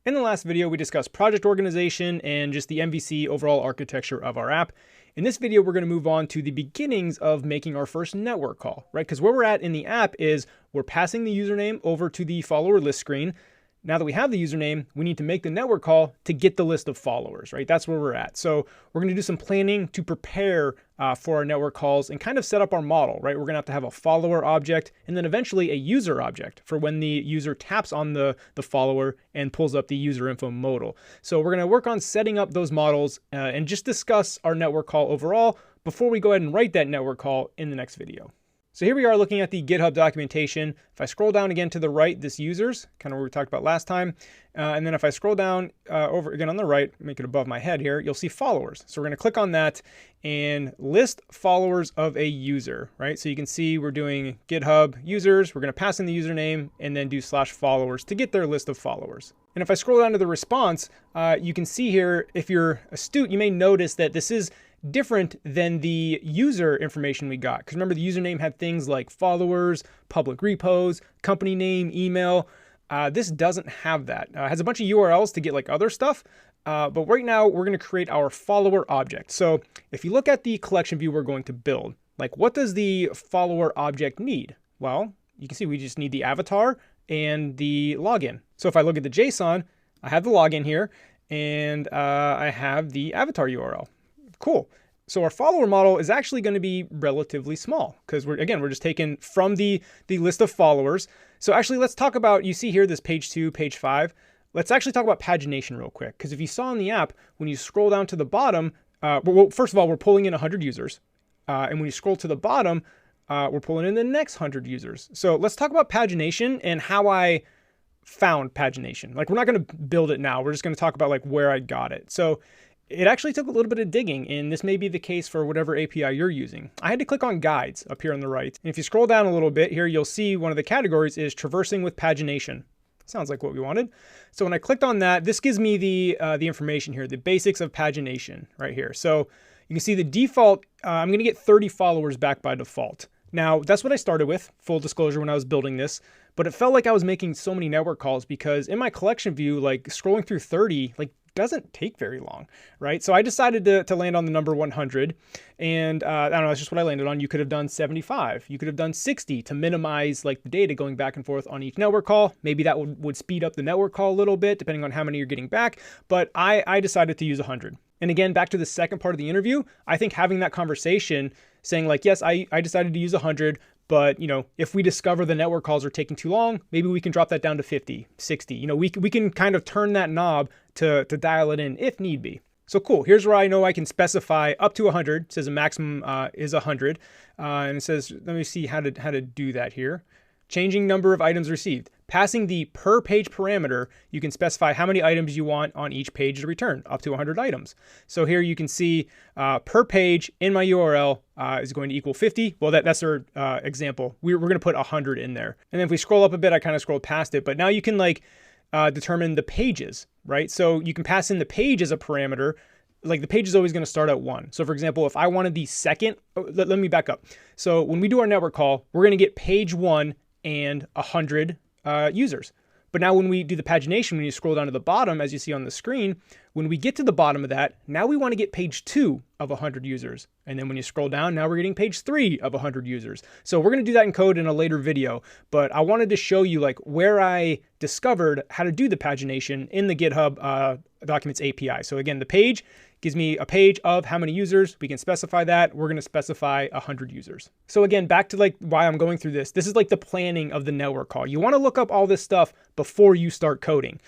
In the last video, we discussed project organization and just the MVC overall architecture of our app. In this video, we're going to move on to the beginnings of making our first network call, right? Because where we're at in the app is we're passing the username over to the follower list screen. Now that we have the username, we need to make the network call to get the list of followers, right? That's where we're at. So we're going to do some planning to prepare for our network calls and kind of set up our model, right? We're going to have a follower object and then eventually a user object for when the user taps on the follower and pulls up the user info modal. So we're going to work on setting up those models and just discuss our network call overall before we go ahead and write that network call in the next video. So here we are looking at the GitHub documentation. If I scroll down again to the right, this users, kind of what we talked about last time. And then if I scroll down over again on the right, make it above my head here, you'll see followers. So we're going to click on that and list followers of a user, right? So you can see we're doing GitHub users. We're going to pass in the username and then do /followers to get their list of followers. And if I scroll down to the response, you can see here, if you're astute, you may notice that this is different than the user information we got. Because remember, the username had things like followers, public repos, company name, email. This doesn't have that. It has a bunch of URLs to get like other stuff. But right now we're going to create our follower object. So if you look at the collection view we're going to build, like what does the follower object need? Well, you can see we just need the avatar and the login. So if I look at the JSON, I have the login here and I have the avatar URL. Cool. So our follower model is actually going to be relatively small because we're just taking from the list of followers. So actually let's talk about, you see here this page 2, page 5. Let's actually talk about pagination real quick. Because if you saw in the app, when you scroll down to the bottom, well, first of all, we're pulling in 100 users. And when you scroll to the bottom, we're pulling in the next 100 users. So let's talk about pagination and how I found pagination. Like we're not going to build it now. We're just going to talk about like where I got it. So it actually took a little bit of digging, and this may be the case for whatever API you're using. I had to click on guides up here on the right. And if you scroll down a little bit here, you'll see one of the categories is traversing with pagination. Sounds like what we wanted. So when I clicked on that, this gives me the information here, the basics of pagination right here. So you can see the default, I'm going to get 30 followers back by default. Now, that's what I started with, full disclosure, when I was building this. But it felt like I was making so many network calls because in my collection view, like scrolling through 30, like doesn't take very long, right? So I decided to land on the number 100 and I don't know, that's just what I landed on. You could have done 75, you could have done 60 to minimize like the data going back and forth on each network call. Maybe that would speed up the network call a little bit depending on how many you're getting back, but I decided to use 100. And again, back to the second part of the interview, I think having that conversation saying like, yes, I decided to use 100, but you know, if we discover the network calls are taking too long, maybe we can drop that down to 50, 60. You know, we can kind of turn that knob to dial it in if need be. So cool, here's where I know I can specify up to 100. It says a maximum is 100. And it says, let me see how to do that here. Changing number of items received. Passing the per page parameter, you can specify how many items you want on each page to return, up to 100 items. So here you can see per page in my URL is going to equal 50. Well, that's our example. We're going to put 100 in there. And then if we scroll up a bit, I kind of scrolled past it, but now you can like determine the pages, right? So you can pass in the page as a parameter. Like the page is always going to start at 1. So for example, if I wanted the second, let me back up. So when we do our network call, we're going to get page 1 and 100 users. But now when we do the pagination, when you scroll down to the bottom, as you see on the screen, when we get to the bottom of that, now we want to get page 2 of 100 users. And then when you scroll down, now we're getting page 3 of 100 users. So we're going to do that in code in a later video, but I wanted to show you like where I discovered how to do the pagination in the GitHub Documents API. So again, the page gives me a page of how many users. We can specify that. We're going to specify 100 users. So again, back to like why I'm going through this. This is like the planning of the network call. You want to look up all this stuff before you start coding,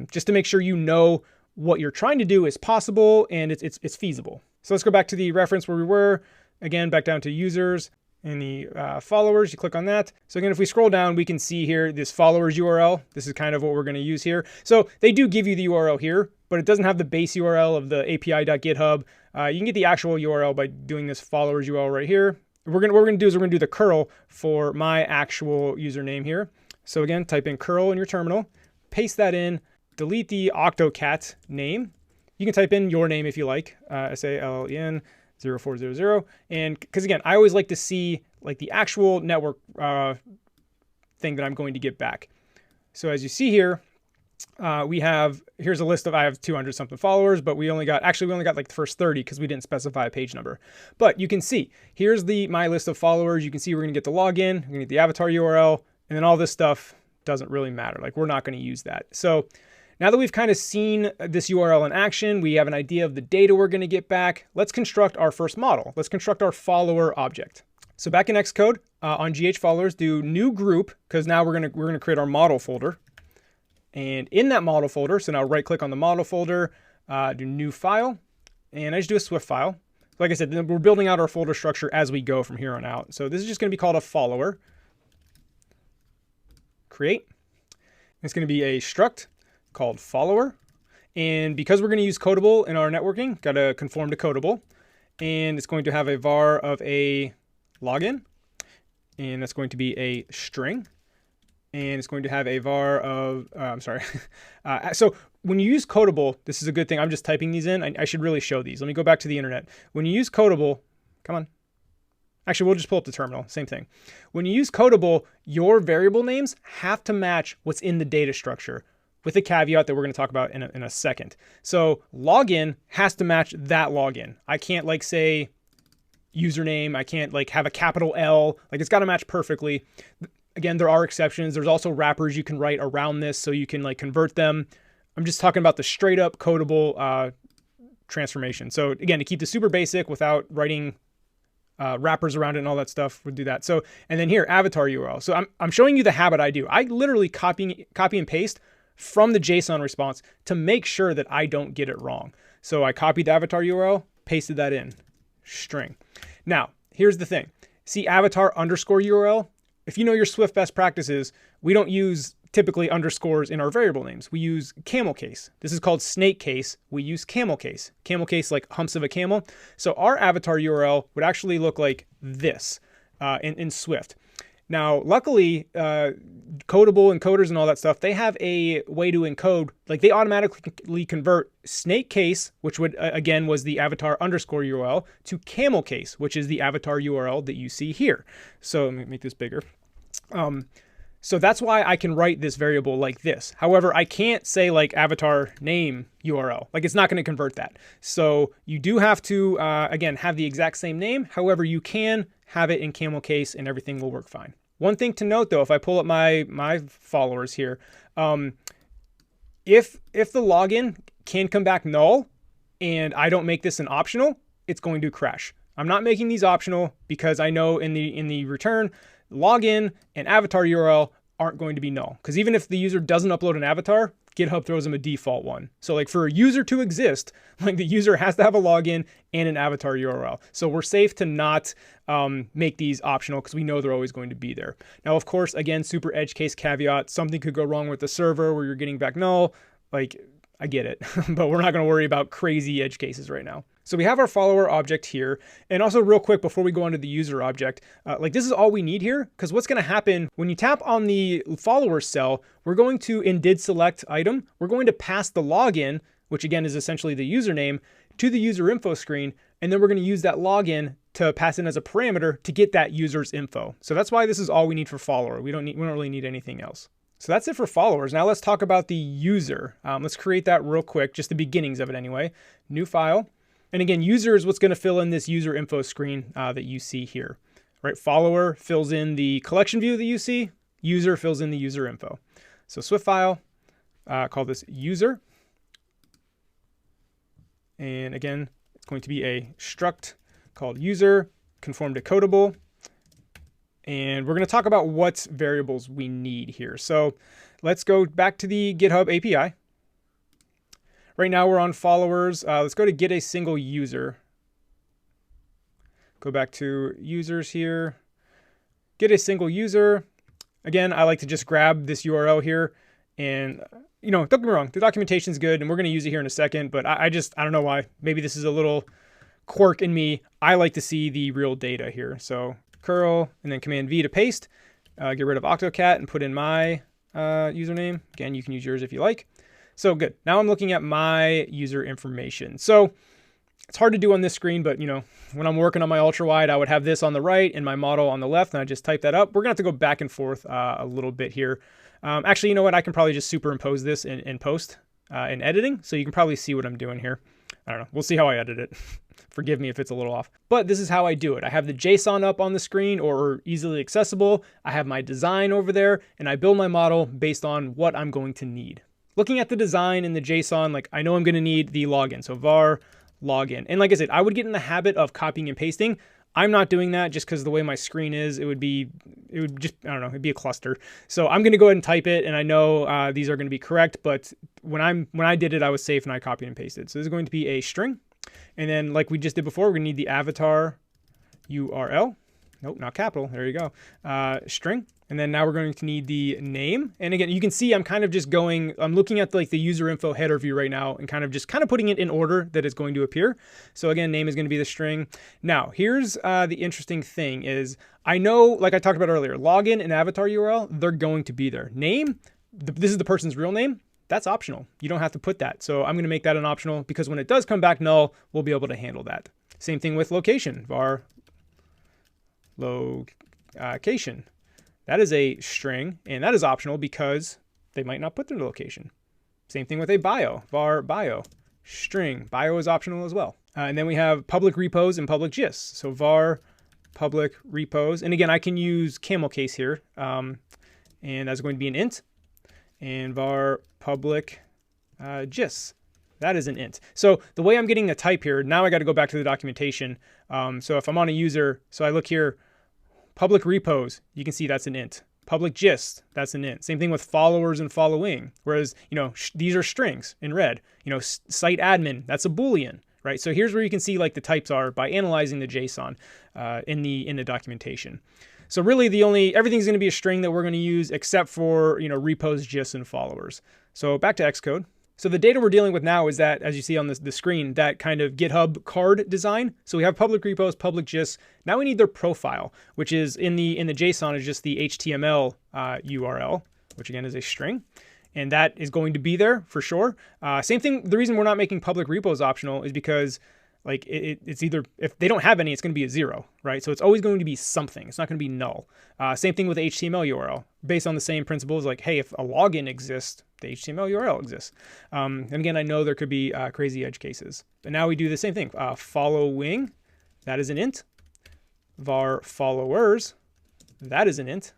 just to make sure you know what you're trying to do is possible and it's feasible. So let's go back to the reference where we were. Again, back down to users and the followers. You click on that. So again, if we scroll down, we can see here this followers URL. This is kind of what we're going to use here. So they do give you the URL here, but it doesn't have the base URL of the api.github. You can get the actual URL by doing this followers URL right here. What we're going to do is we're going to do the curl for my actual username here. So again, type in curl in your terminal, paste that in, delete the octocat name. You can type in your name if you like, SALLEN 0400. And because again, I always like to see like the actual network thing that I'm going to get back. So as you see here, here's a list of, I have 200 something followers, but we only got like the first 30 because we didn't specify a page number. But you can see, here's my list of followers. You can see we're going to get the login, we're going to get the avatar URL, and then all this stuff doesn't really matter. Like, we're not going to use that. So now that we've kind of seen this URL in action, we have an idea of the data we're going to get back. Let's construct our first model. Let's construct our follower object. So back in Xcode, on GH followers, do new group, because now we're going to create our model folder. And in that model folder, so now right click on the model folder, do new file, and I just do a Swift file. Like I said, we're building out our folder structure as we go from here on out. So this is just going to be called a follower. Create. It's going to be a struct called follower. And because we're going to use Codable in our networking, got to conform to Codable. And it's going to have a var of a login. And that's going to be a string. And it's going to have a var of, so when you use Codable, this is a good thing. I'm just typing these in. I should really show these. Let me go back to the internet. When you use Codable, come on. Actually, we'll just pull up the terminal. Same thing. When you use Codable, your variable names have to match what's in the data structure, with a caveat that we're going to talk about in a second. So login has to match that login. I can't like say username. I can't like have a capital L. Like, it's got to match perfectly. Again, there are exceptions. There's also wrappers you can write around this so you can like convert them. I'm just talking about the straight up Codable transformation. So again, to keep this super basic without writing wrappers around it and all that stuff, we'll do that. So, and then here, avatar URL. So I'm showing you the habit I do. I literally copy and paste from the JSON response to make sure that I don't get it wrong. So I copied the avatar URL, pasted that in, string. Now, here's the thing. See avatar underscore URL? If you know your Swift best practices, we don't use typically underscores in our variable names. We use camel case. This is called snake case. We use camel case. Camel case like humps of a camel. So our avatar URL would actually look like this in Swift. Now, luckily, Codable encoders and all that stuff, they have a way to encode, like they automatically convert snake case, which would, again, was the avatar underscore URL, to camel case, which is the avatar URL that you see here. So let me make this bigger. So that's why I can write this variable like this. However, I can't say like avatar name URL, like it's not going to convert that. So you do have to, again, have the exact same name. However, you can have it in camel case and everything will work fine. One thing to note though, if I pull up my followers here, if the login can come back null and I don't make this an optional, it's going to crash. I'm not making these optional because I know in the return, login and avatar URL aren't going to be null. Because even if the user doesn't upload an avatar, GitHub throws them a default one. So like for a user to exist, like the user has to have a login and an avatar URL. So we're safe to not make these optional because we know they're always going to be there. Now, of course, again, super edge case caveat, something could go wrong with the server where you're getting back null. Like, I get it, but we're not going to worry about crazy edge cases right now. So we have our follower object here. And also real quick, before we go on to the user object, like this is all we need here, because what's going to happen when you tap on the follower cell, we're going to, in did select item, we're going to pass the login, which again is essentially the username, to the user info screen. And then we're going to use that login to pass in as a parameter to get that user's info. So that's why this is all we need for follower. We don't really need anything else. So that's it for followers. Now let's talk about the user. Let's create that real quick, just the beginnings of it anyway. New file. And again, user is what's going to fill in this user info screen that you see here, right? Follower fills in the collection view that you see. User fills in the user info. So Swift file, call this user. And again, it's going to be a struct called user, conform to Codable. And we're going to talk about what variables we need here. So let's go back to the GitHub API. Right now we're on followers. Let's go to get a single user. Go back to users here. Get a single user. Again, I like to just grab this URL here. And, you know, don't get me wrong, the documentation is good and we're going to use it here in a second. But I don't know why. Maybe this is a little quirk in me. I like to see the real data here. So curl and then Command V to paste. Get rid of AutoCat and put in my username. Again, you can use yours if you like. So good. Now I'm looking at my user information. So it's hard to do on this screen, but you know, when I'm working on my ultra wide, I would have this on the right and my model on the left, and I just type that up. We're gonna have to go back and forth a little bit here. Actually, you know what? I can probably just superimpose this in post in editing, so you can probably see what I'm doing here. I don't know. We'll see how I edit it. Forgive me if it's a little off. But this is how I do it. I have the JSON up on the screen or easily accessible. I have my design over there, and I build my model based on what I'm going to need. Looking at the design in the JSON, like I know I'm going to need the login. So var login. And like I said, I would get in the habit of copying and pasting. I'm not doing that just because the way my screen is, it would just, I don't know, it'd be a cluster. So I'm going to go ahead and type it, and I know these are going to be correct, but when I did it, I was safe and I copied and pasted. So this is going to be a string. And then like we just did before, we're going to need the avatar URL. Nope, not capital. There you go. String. And then now we're going to need the name. And again, you can see I'm kind of just I'm looking at like the user info header view right now and kind of putting it in order that it's going to appear. So again, name is going to be the string. Now, here's the interesting thing is I know, like I talked about earlier, login and avatar URL, they're going to be there. Name, this is the person's real name. That's optional. You don't have to put that. So I'm going to make that an optional because when it does come back null, we'll be able to handle that. Same thing with location, var location. That is a string, and that is optional because they might not put their location. Same thing with a bio, var bio, string. Bio is optional as well. And then we have public repos and public gist. So var public repos. And again, I can use camel case here. And that's going to be an int. And var public gist. That is an int. So the way I'm getting the type here, now I got to go back to the documentation. So if I'm on a user, so I look here, public repos, you can see that's an int. Public gist, that's an int. Same thing with followers and following. Whereas, you know, these are strings in red. You know, site admin, that's a Boolean, right? So here's where you can see like the types are by analyzing the JSON in the documentation. So really everything's going to be a string that we're going to use except for, you know, repos, gists, and followers. So back to Xcode. So the data we're dealing with now is that, as you see on the screen, that kind of GitHub card design. So we have public repos, public gists. Now we need their profile, which is in the JSON is just the HTML URL, which again is a string. And that is going to be there for sure. Same thing. The reason we're not making public repos optional is because like it's either, if they don't have any, it's going to be a 0, right? So it's always going to be something. It's not going to be null. Same thing with the HTML URL, based on the same principles. Like, hey, if a login exists, the HTML URL exists. And again, I know there could be crazy edge cases. But now we do the same thing. Following, that is an int. Var followers, that is an int.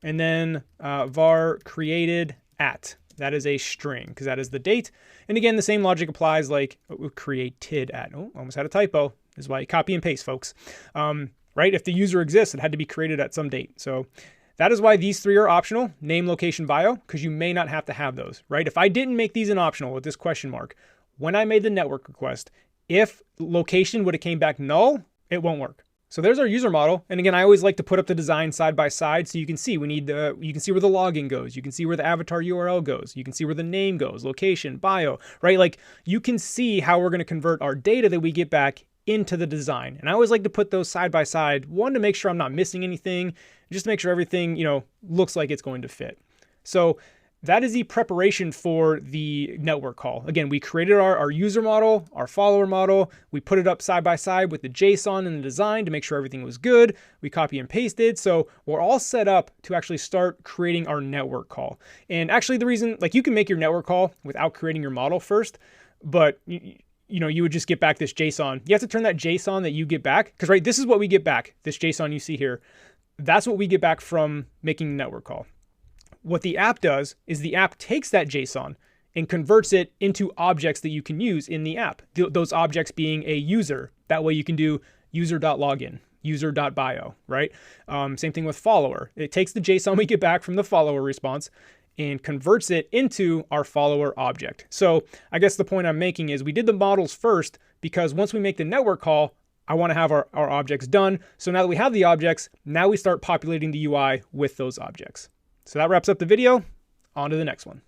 And then var created at. That is a string because that is the date. And again, the same logic applies like created at. Oh, almost had a typo. This is why you copy and paste, folks. Right? If the user exists, it had to be created at some date. So that is why these three are optional, name, location, bio, because you may not have to have those, right? If I didn't make these an optional with this question mark, when I made the network request, if location would have came back null, it won't work. So there's our user model. And again, I always like to put up the design side by side so you can see you can see where the login goes. You can see where the avatar URL goes. You can see where the name goes, location, bio, right? Like you can see how we're going to convert our data that we get back into the design. And I always like to put those side by side, one, to make sure I'm not missing anything, just to make sure everything, you know, looks like it's going to fit. So that is the preparation for the network call. Again, we created our user model, our follower model. We put it up side by side with the JSON and the design to make sure everything was good. We copy and pasted. So we're all set up to actually start creating our network call. And actually the reason, like you can make your network call without creating your model first, but you know, you would just get back this JSON. You have to turn that JSON that you get back, because right, this is what we get back, this JSON you see here. That's what we get back from making the network call. What the app does is the app takes that JSON and converts it into objects that you can use in the app. Those objects being a user. That way you can do user.login, user.bio, right? Same thing with follower. It takes the JSON we get back from the follower response and converts it into our follower object. So I guess the point I'm making is we did the models first because once we make the network call, I want to have our objects done. So now that we have the objects, now we start populating the UI with those objects. So that wraps up the video. On to the next one.